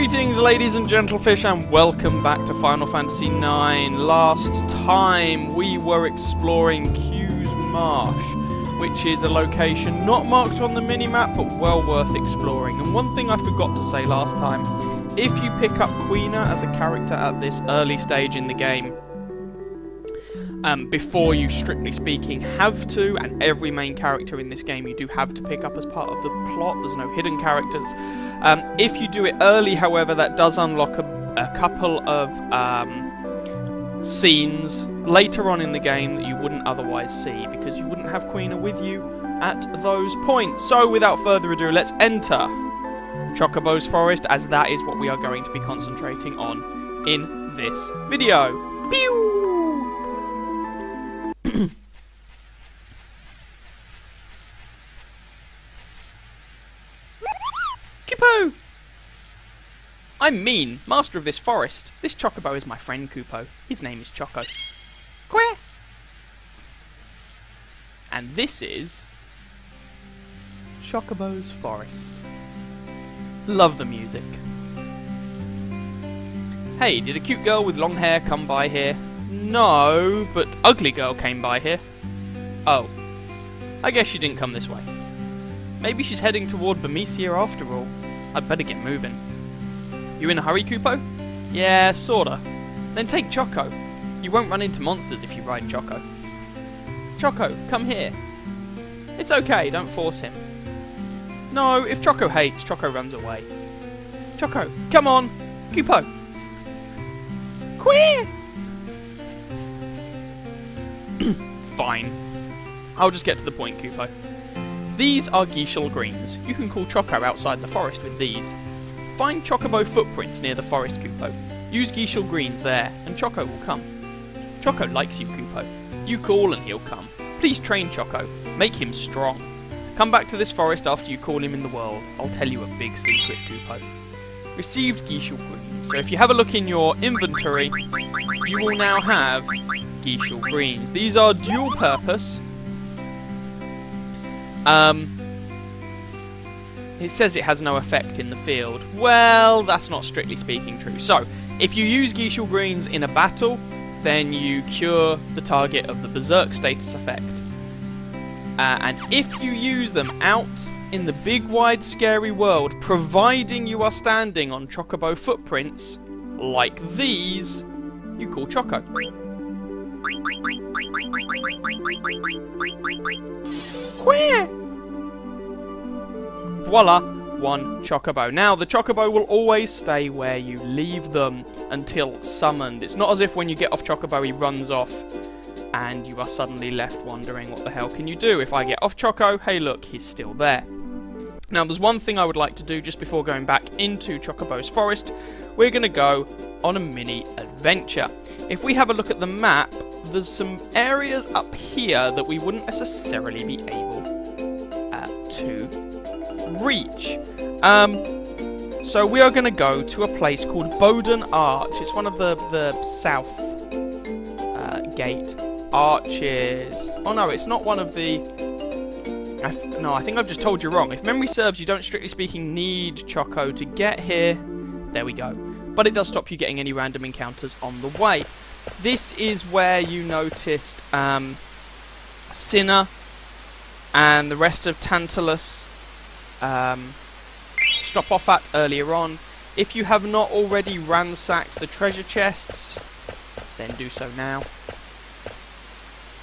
Greetings, ladies and gentlefish, and welcome back to Final Fantasy IX. Last time we were exploring Q's Marsh, which is a location not marked on the minimap, but well worth exploring. And one thing I forgot to say last time, if you pick up Quina as a character at this early stage in the game, before you, strictly speaking, have to, and every main character in this game you do have to pick up as part of the plot, there's no hidden characters. If you do it early, however, that does unlock a couple of scenes later on in the game that you wouldn't otherwise see, because you wouldn't have Quina with you at those points. So, without further ado, let's enter Chocobo's Forest, as that is what we are going to be concentrating on in this video. Pew! Kupo! I'm Mene, master of this forest. This Chocobo is my friend Kupo. His name is Choco. Queer! And this is Chocobo's Forest. Love the music. Hey, did a cute girl with long hair come by here? No, but ugly girl came by here. Oh. I guess she didn't come this way. Maybe she's heading toward Bermesia after all. I'd better get moving. You in a hurry, Kupo? Yeah, sorta. Then take Choco. You won't run into monsters if you ride Choco. Choco, come here. It's okay, don't force him. No, if Choco hates, Choco runs away. Choco, come on! Kupo! Queer! Fine. I'll just get to the point, Kupo. These are Geishel Greens. You can call Choco outside the forest with these. Find Chocobo footprints near the forest, Kupo. Use Geishel Greens there, and Choco will come. Choco likes you, Kupo. You call and he'll come. Please train Choco. Make him strong. Come back to this forest after you call him in the world. I'll tell you a big secret, Kupo. Received Geishel Greens. So if you have a look in your inventory, you will now have Geishel Greens. These are dual purpose. It says it has no effect in the field. Well, that's not strictly speaking true. So, if you use Geishel Greens in a battle, then you cure the target of the Berserk status effect. And if you use them out in the big, wide, scary world, providing you are standing on Chocobo footprints, like these, you call Choco. Queer! Voila, one Chocobo. Now, the Chocobo will always stay where you leave them until summoned. It's not as if when you get off Chocobo he runs off and you are suddenly left wondering what the hell can you do. If I get off Choco, hey look, he's still there. Now, there's one thing I would like to do just before going back into Chocobo's Forest. We're going to go on a mini adventure. If we have a look at the map, there's some areas up here that we wouldn't necessarily be able to reach. So we are going to go to a place called Bowden Arch. It's one of the south gate arches. Oh no, it's not one of the... No, I think I've just told you wrong. If memory serves, you don't, strictly speaking, need Choco to get here. There we go. But it does stop you getting any random encounters on the way. This is where you noticed Sinner and the rest of Tantalus stop off at earlier on. If you have not already ransacked the treasure chests, then do so now.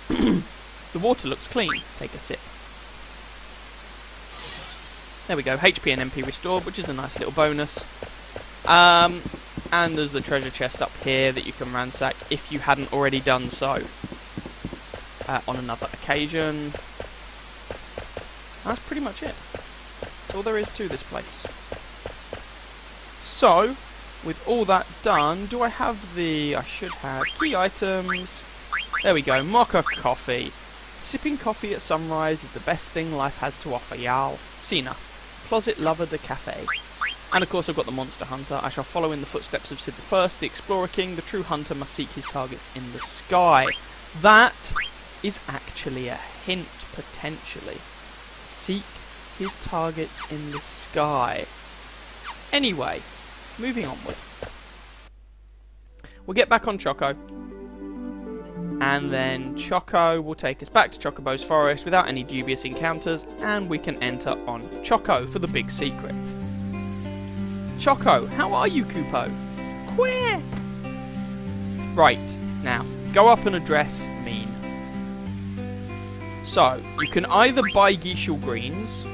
The water looks clean. Take a sip. There we go. HP and MP restored, which is a nice little bonus. And there's the treasure chest up here that you can ransack if you hadn't already done so on another occasion. That's pretty much it. That's all there is to this place. So, with all that done, do I have the... I should have key items. There we go. Mocha coffee. Sipping coffee at sunrise is the best thing life has to offer, y'all. Cena, closet lover de cafe. And of course I've got the Monster Hunter. I shall follow in the footsteps of Sid I, the Explorer King. The true hunter must seek his targets in the sky. That is actually a hint, potentially. Seek his targets in the sky. Anyway, moving onward. We'll get back on Choco. And then Choco will take us back to Chocobo's forest without any dubious encounters, and we can enter on Choco for the big secret. Choco, how are you, Koopo? Queer! Right, now, go up and address Mene. So, you can either buy Geishal Greens,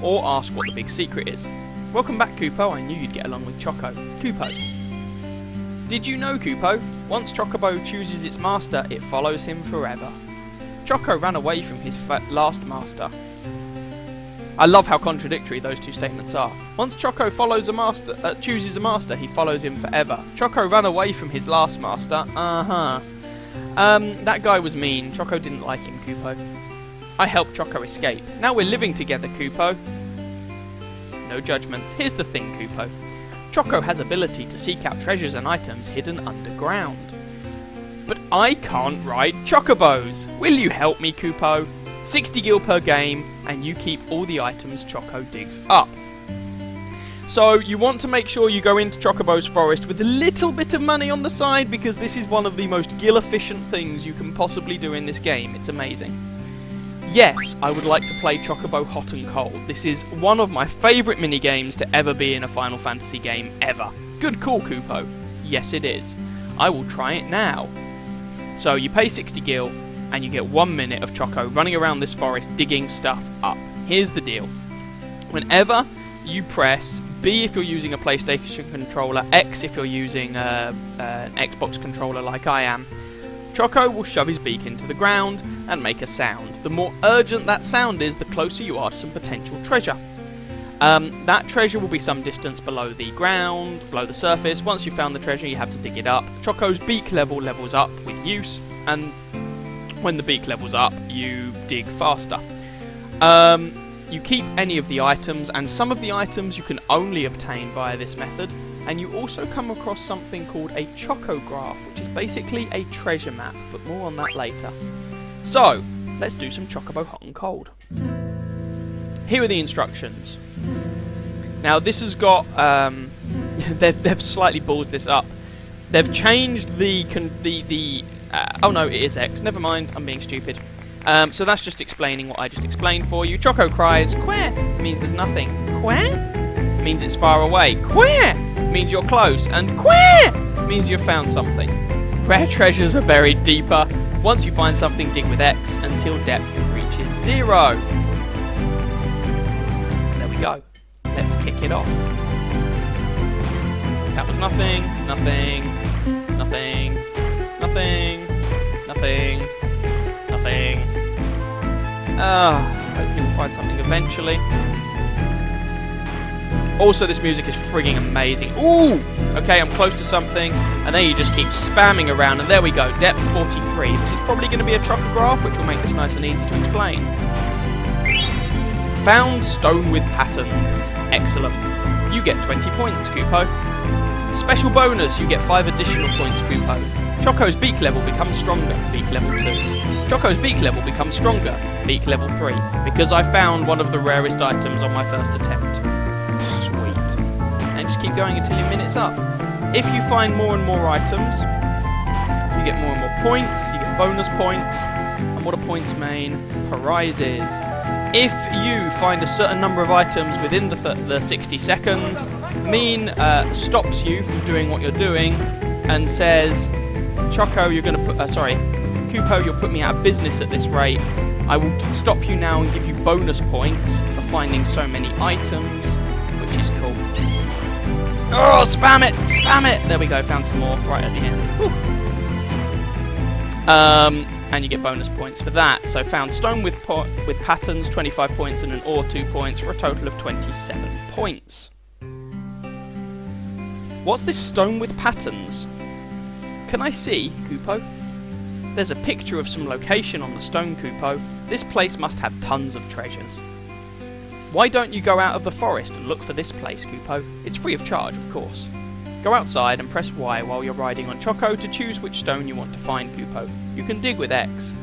or ask what the big secret is. Welcome back, Koopo. I knew you'd get along with Choco. Koopo. Did you know, Koopo? Once Chocobo chooses its master, it follows him forever. Choco ran away from his last master. I love how contradictory those two statements are. Once Choco chooses a master, he follows him forever. Choco ran away from his last master. That guy was mean. Choco didn't like him, Koopo. I helped Choco escape. Now we're living together, Koopo. No judgments. Here's the thing, Koopo. Choco has ability to seek out treasures and items hidden underground. But I can't ride Chocobos. Will you help me, Koopo? 60 gil per game, and you keep all the items Choco digs up. So you want to make sure you go into Chocobo's forest with a little bit of money on the side, because this is one of the most gil efficient things you can possibly do in this game. It's amazing. Yes, I would like to play Chocobo hot and cold. This is one of my favourite minigames to ever be in a Final Fantasy game ever. Good call, Koopo. Yes, it is. I will try it now. So you pay 60 gil, and you get 1 minute of Choco running around this forest digging stuff up. Here's the deal. Whenever you press B if you're using a PlayStation controller, X if you're using an Xbox controller like I am, Choco will shove his beak into the ground and make a sound. The more urgent that sound is, the closer you are to some potential treasure. That treasure will be some distance below the ground, below the surface. Once you've found the treasure, you have to dig it up. Choco's beak level levels up with use, and when the beak levels up, you dig faster. You keep any of the items, and some of the items you can only obtain via this method. And you also come across something called a Chocograph, which is basically a treasure map, but more on that later. So, let's do some Chocobo hot and cold. Here are the instructions. Now, this has got... they've slightly ballsed this up. They've changed oh no, it is X. Never mind, I'm being stupid. So that's just explaining what I just explained for you. Choco cries, queer, means there's nothing. Queer means it's far away. Queer means you're close. And queer means you've found something. Rare treasures are buried deeper. Once you find something, dig with X until depth reaches 0. There we go. Let's kick it off. That was nothing, nothing, nothing, nothing, nothing, nothing. Hopefully we'll find something eventually. Also, this music is frigging amazing. Ooh! Okay, I'm close to something, and then you just keep spamming around, and there we go, depth 43. This is probably going to be a Chocograph, which will make this nice and easy to explain. Found stone with patterns. Excellent. You get 20 points, Koopo. Special bonus, you get 5 additional points, Koopo. Choco's beak level becomes stronger, beak level 2. Choco's beak level becomes stronger, beak level 3, because I found one of the rarest items on my first attempt. Sweet. And just keep going until your minute's up. If you find more and more items, you get more and more points, you get bonus points, and what are points mean? Prizes. If you find a certain number of items within the 60 seconds, Mene stops you from doing what you're doing and says, Choco, you're going to put... Koopo, you'll put me out of business at this rate. I will stop you now and give you bonus points for finding so many items, which is cool. Oh, spam it! Spam it! There we go, found some more right at the end. Woo. And you get bonus points for that. So found stone with patterns, 25 points, and an ore 2 points, for a total of 27 points. What's this stone with patterns? Can I see, Koopo? There's a picture of some location on the stone, Koopo. This place must have tons of treasures. Why don't you go out of the forest and look for this place, Koopo? It's free of charge, of course. Go outside and press Y while you're riding on Choco to choose which stone you want to find, Koopo. You can dig with X.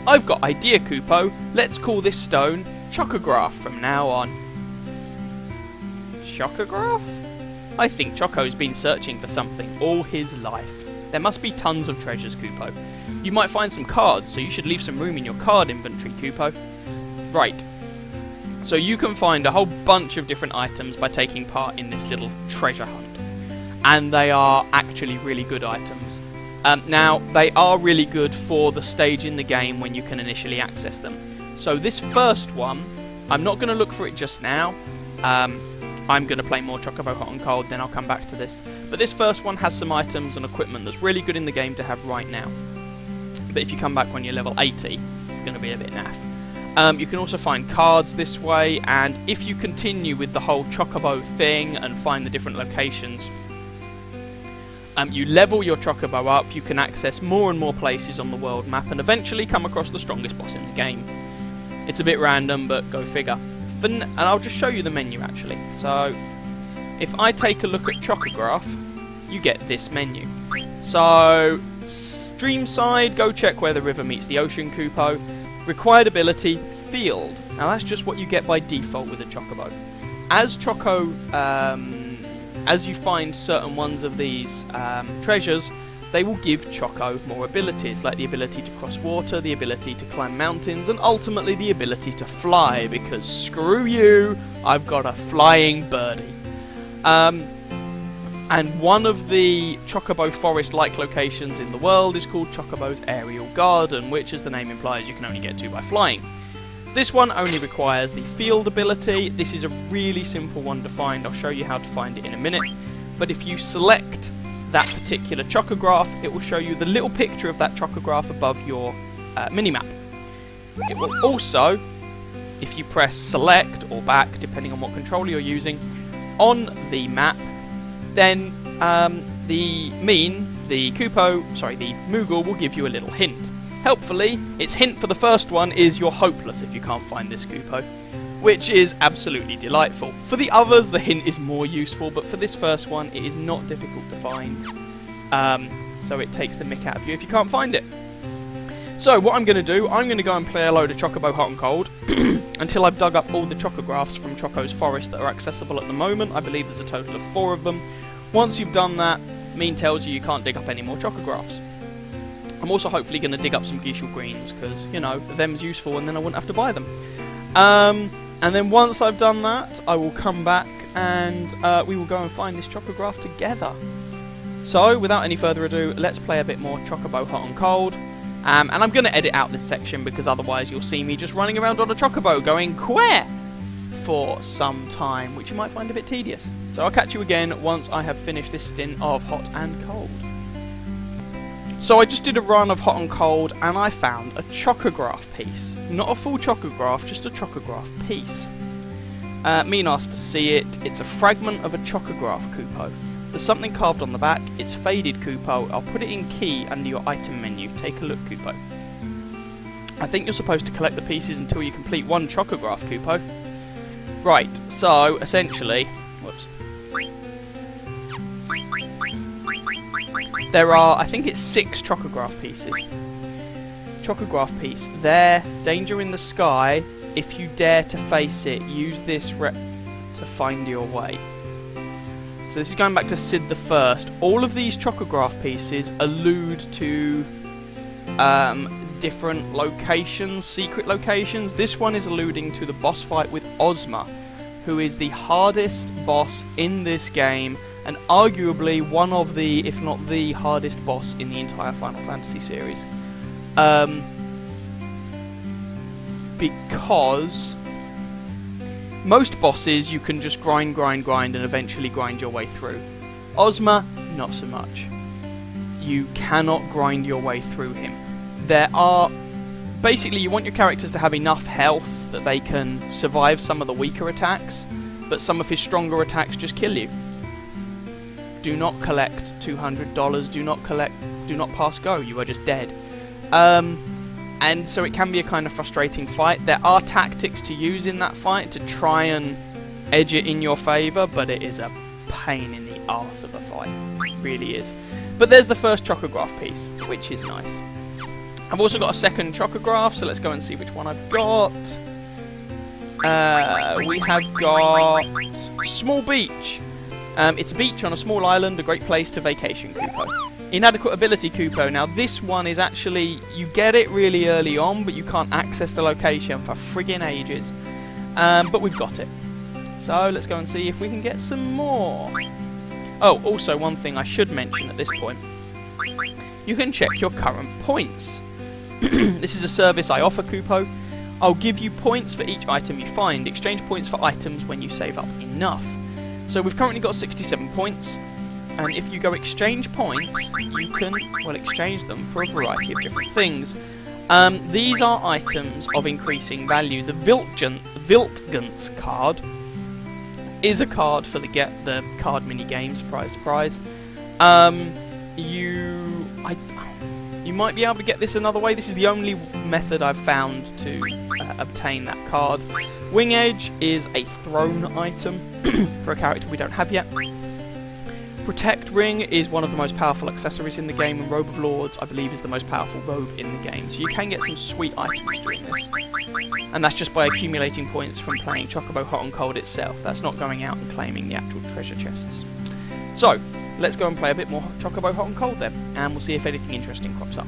I've got idea, Koopo. Let's call this stone Chocograph from now on. chocograph? I think Choco's been searching for something all his life. There must be tons of treasures, Koopo. You might find some cards, so you should leave some room in your card inventory, Koopo. Right. So you can find a whole bunch of different items by taking part in this little treasure hunt. And they are actually really good items. Now, they are really good for the stage in the game when you can initially access them. So this first one, I'm not going to look for it just now. I'm going to play more Chocobo Hot and Cold, then I'll come back to this. But this first one has some items and equipment that's really good in the game to have right now. But if you come back when you're level 80, it's going to be a bit naff. You can also find cards this way, and if you continue with the whole Chocobo thing and find the different locations, you level your Chocobo up, you can access more and more places on the world map and eventually come across the strongest boss in the game. It's a bit random, but go figure. And I'll just show you the menu actually. So, if I take a look at Chocograph, you get this menu. So, stream side, go check where the river meets the ocean, Koopo. Required ability, field. Now that's just what you get by default with a Chocobo. As you find certain ones of these treasures, they will give Choco more abilities, like the ability to cross water, the ability to climb mountains, and ultimately the ability to fly, because screw you, I've got a flying birdie. And one of the Chocobo Forest-like locations in the world is called Chocobo's Aerial Garden, which, as the name implies, you can only get to by flying. This one only requires the field ability. This is a really simple one to find. I'll show you how to find it in a minute. But if you select that particular chocograph, it will show you the little picture of that chocograph above your minimap. It will also, if you press select or back, depending on what controller you're using, on the map, then the Moogle will give you a little hint. Helpfully, its hint for the first one is you're hopeless if you can't find this Koopo, which is absolutely delightful. For the others, the hint is more useful, but for this first one, it is not difficult to find. So it takes the mick out of you if you can't find it. So what I'm going to do, I'm going to go and play a load of Chocobo Hot and Cold until I've dug up all the chocographs from Choco's Forest that are accessible at the moment. I believe there's a total of 4 of them. Once you've done that, Mene tells you can't dig up any more chocographs. I'm also hopefully going to dig up some Geishel Greens, because, you know, them's useful and then I wouldn't have to buy them. And then once I've done that, I will come back and we will go and find this chocograph together. So, without any further ado, let's play a bit more Chocobo Hot and Cold. And I'm going to edit out this section, because otherwise you'll see me just running around on a Chocobo going queer for some time, which you might find a bit tedious. So I'll catch you again once I have finished this stint of Hot and Cold. So I just did a run of Hot and Cold and I found a chocograph piece. Not a full chocograph, just a chocograph piece. Mene asked to see it. It's a fragment of a chocograph, Koopo. There's something carved on the back. It's faded, Koopo. I'll put it in key under your item menu. Take a look, Koopo. I think you're supposed to collect the pieces until you complete one chocograph, Koopo. Right, so essentially... Whoops. There are, I think it's 6 chocograph pieces. Chocograph piece. There, danger in the sky. If you dare to face it, use this to find your way. So this is going back to Sid the First. All of these chocograph pieces allude to different locations, secret locations. This one is alluding to the boss fight with Ozma, who is the hardest boss in this game, and arguably one of the, if not the hardest boss in the entire Final Fantasy series. Because most bosses you can just grind and eventually grind your way through. Ozma, not so much. You cannot grind your way through him. There are... Basically, you want your characters to have enough health that they can survive some of the weaker attacks, but some of his stronger attacks just kill you. Do not collect $200. Do not pass go. You are just dead. And so it can be a kind of frustrating fight. There are tactics to use in that fight to try and edge it in your favour, but it is a pain in the arse of a fight. It really is. But there's the first chocograph piece, which is nice. I've also got a second chocograph, so let's go and see which one I've got. we have got Small Beach. It's a beach on a small island, a great place to vacation, Koopo. Inadequate ability, Koopo. Now this one is actually, you get it really early on, but you can't access the location for friggin' ages. But we've got it. So let's go and see if we can get some more. Oh, also one thing I should mention at this point. You can check your current points. This is a service I offer, Koopo. I'll give you points for each item you find. Exchange points for items when you save up enough. So we've currently got 67 points. And if you go exchange points, you can, well, exchange them for a variety of different things. These are items of increasing value. The Viltgans card is a card for the card mini game, surprise, surprise. You might be able to get this another way. This is the only method I've found to obtain that card. Wing Edge is a thrown item for a character we don't have yet. Protect Ring is one of the most powerful accessories in the game, and Robe of Lords, I believe, is the most powerful robe in the game. So you can get some sweet items doing this. And that's just by accumulating points from playing Chocobo Hot and Cold itself. That's not going out and claiming the actual treasure chests. So, let's go and play a bit more Chocobo Hot and Cold then, and we'll see if anything interesting crops up.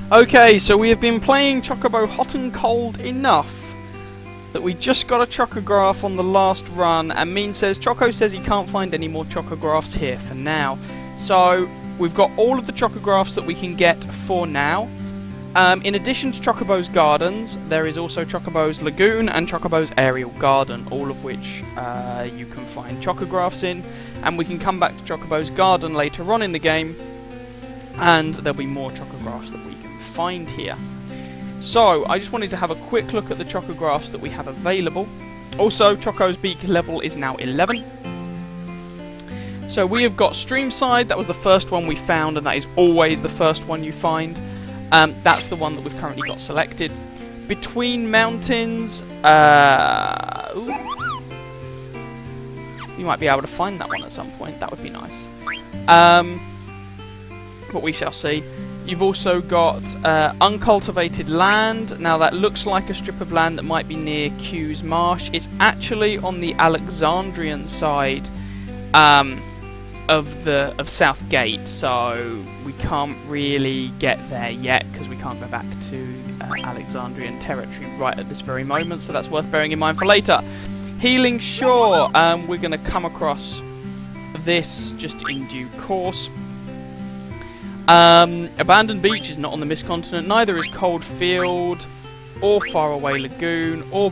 Okay, so we have been playing Chocobo hot and cold enough that we just got a chocograph on the last run, and Mene says Choco says he can't find any more chocographs here for now. So we've got all of the chocographs that we can get for now. In addition to Chocobo's Gardens, there is also Chocobo's Lagoon and Chocobo's Aerial Garden, all of which you can find chocographs in, and we can come back to Chocobo's Garden later on in the game, and there'll be more chocographs that we can find here. So, I just wanted to have a quick look at the chocographs that we have available. Also, Choco's Beak level is now 11. So we have got Streamside, that was the first one we found, and that is always the first one you find. That's the one that we've currently got selected. Between Mountains, ooh. You might be able to find that one at some point, that would be nice. But we shall see. You've also got Uncultivated Land. Now that looks like a strip of land that might be near Q's Marsh. It's actually on the Alexandrian side of South Gate, so we can't really get there yet because we can't go back to Alexandrian territory right at this very moment, so that's worth bearing in mind for later. Healing Shore, we're going to come across this just in due course. Abandoned Beach is not on the Mist Continent, neither is Cold Field or Faraway Lagoon, or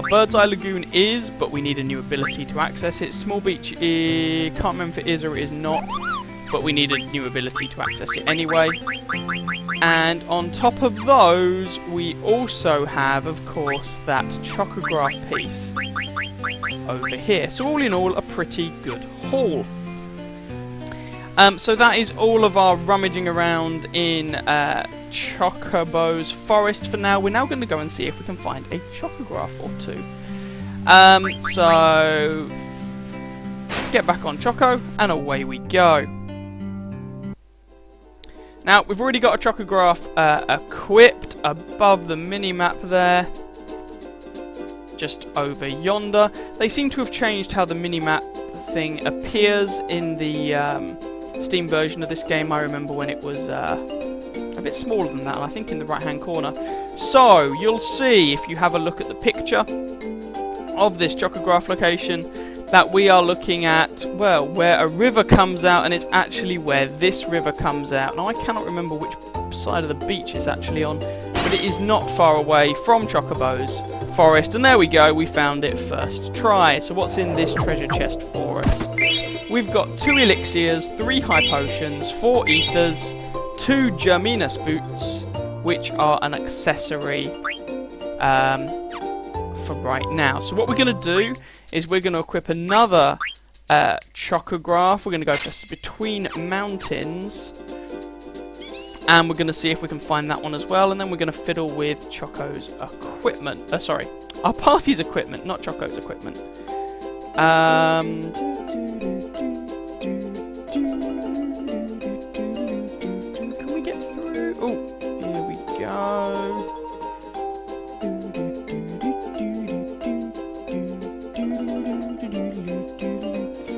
Bird's Eye Lagoon is, but we need a new ability to access it. Small Beach, can't remember if it is or it is not, but we need a new ability to access it anyway. And on top of those, we also have, of course, that chocograph piece over here. So all in all, a pretty good haul. So that is all of our rummaging around in Chocobo's Forest for now. We're now going to go and see if we can find a chocograph or two. So get back on Choco, and away we go. Now, we've already got a chocograph equipped above the mini-map there. Just over yonder. They seem to have changed how the mini-map thing appears in the Steam version of this game. I remember when it was a bit smaller than that, and I think in the right-hand corner. So, you'll see, if you have a look at the picture of this chocograph location, that we are looking at, well, where a river comes out, and it's actually where this river comes out. Now, I cannot remember which side of the beach it's actually on, but it is not far away from Chocobo's Forest, and there we go, we found it first try. So what's in this treasure chest for us? We've got 2 elixirs, 3 high potions, 4 ethers, 2 Germinus boots, which are an accessory for right now. So what we're going to do is we're going to equip another chocograph. We're going to go for Between Mountains, and we're going to see if we can find that one as well, and then we're going to fiddle with Choco's equipment. Sorry, our party's equipment, not Choco's equipment. Can we get through? Oh, here we go.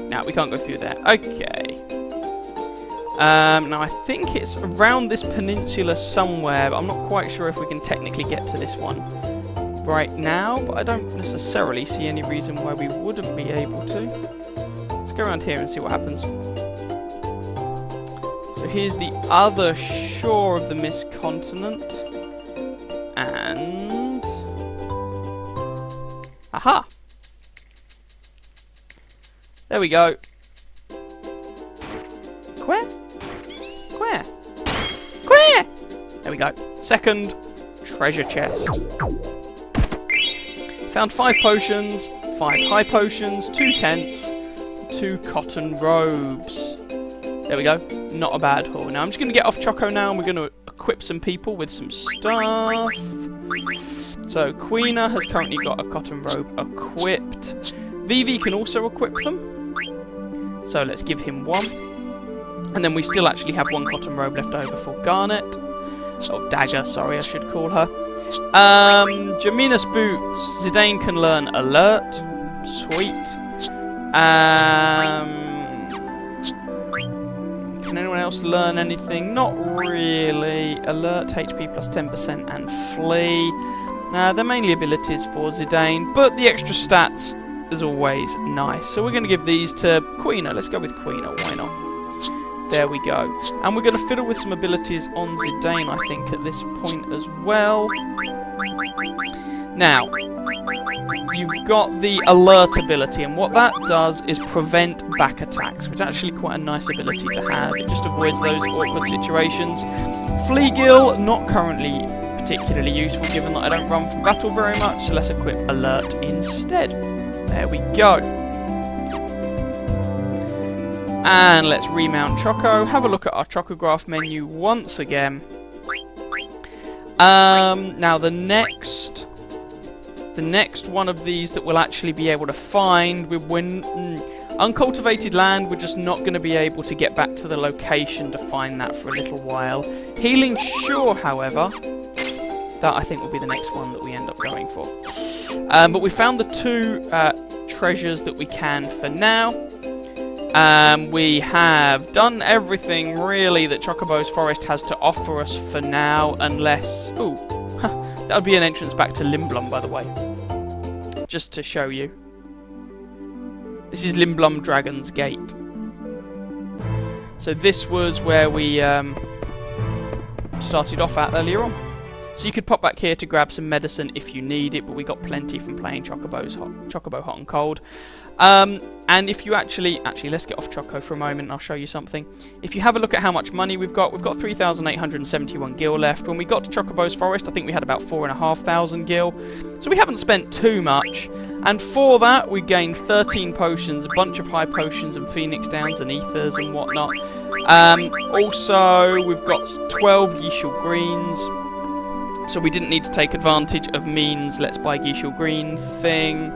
Now we can't go through there. Okay. Now I think it's around this peninsula somewhere, but I'm not quite sure if we can technically get to this one right now, but I don't necessarily see any reason why we wouldn't be able to. Let's go around here and see what happens. So here's the other shore of the Mist Continent, and aha! There we go. Where? Where? Where? There we go. Second treasure chest. Found 5 potions, 5 high potions, 2 tents, 2 cotton robes. There we go. Not a bad haul. Now I'm just going to get off Choco now, and we're going to equip some people with some stuff. So Queena has currently got a cotton robe equipped. Vivi can also equip them. So let's give him 1. And then we still actually have 1 cotton robe left over for Garnet. Oh, Dagger, sorry, I should call her. Germinus boots. Zidane can learn Alert. Sweet. Can anyone else learn anything? Not really. Alert, HP plus 10%, and Flee. They're mainly abilities for Zidane, but the extra stats is always nice. So we're going to give these to Queener. Let's go with Queener, why not? There we go. And we're going to fiddle with some abilities on Zidane, I think, at this point as well. Now, you've got the alert ability, and what that does is prevent back attacks, which is actually quite a nice ability to have. It just avoids those awkward situations. Flea Gill, not currently particularly useful, given that I don't run from battle very much, so let's equip alert instead. There we go. And let's remount Choco. Have a look at our Chocograph menu once again. Now the next one of these that we'll actually be able to find, uncultivated land, we're just not going to be able to get back to the location to find that for a little while. Healing Shore, however, that I think will be the next one that we end up going for. But we found the two treasures that we can for now. We have done everything really that Chocobo's Forest has to offer us for now, unless... Ooh, that would be an entrance back to Limblum, by the way. Just to show you. This is Limblum Dragon's Gate. So this was where we started off at earlier on. So you could pop back here to grab some medicine if you need it, but we got plenty from playing Chocobo Hot and Cold. And if you actually, let's get off Choco for a moment and I'll show you something. If you have a look at how much money we've got 3,871 gil left. When we got to Chocobo's Forest, I think we had about 4,500 gil. So we haven't spent too much. And for that, we gained 13 potions, a bunch of high potions and Phoenix Downs and Ethers and whatnot. Also, we've got 12 Yishul Greens. So we didn't need to take advantage of Mean's Let's Buy Yishul Green thing.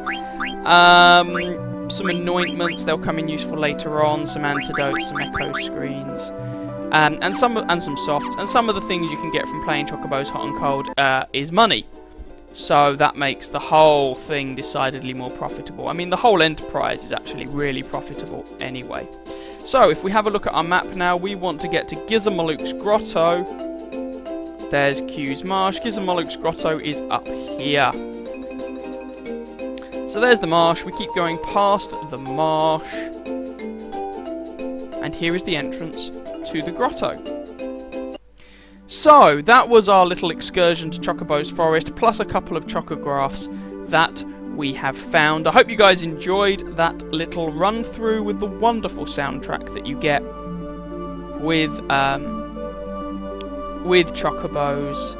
Some anointments, they'll come in useful later on, some antidotes, some echo screens, and some softs, and some of the things you can get from playing Chocobo's Hot and Cold is money. So that makes the whole thing decidedly more profitable. I mean, the whole enterprise is actually really profitable anyway. So if we have a look at our map now, we want to get to Gizamoluk's Grotto. There's Q's Marsh. Gizamoluk's Grotto is up here. So there's the marsh. We keep going past the marsh. And here is the entrance to the grotto. So that was our little excursion to Chocobo's Forest, plus a couple of chocographs that we have found. I hope you guys enjoyed that little run through with the wonderful soundtrack that you get with Chocobo's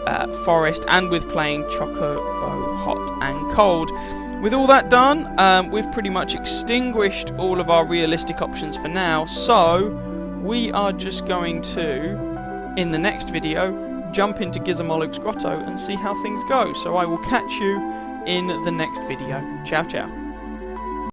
Forest and with playing Chocobo Hot and Cold. With all that done, we've pretty much extinguished all of our realistic options for now, so we are just going to, in the next video, jump into Gizamoluk's Grotto and see how things go. So I will catch you in the next video. Ciao, ciao.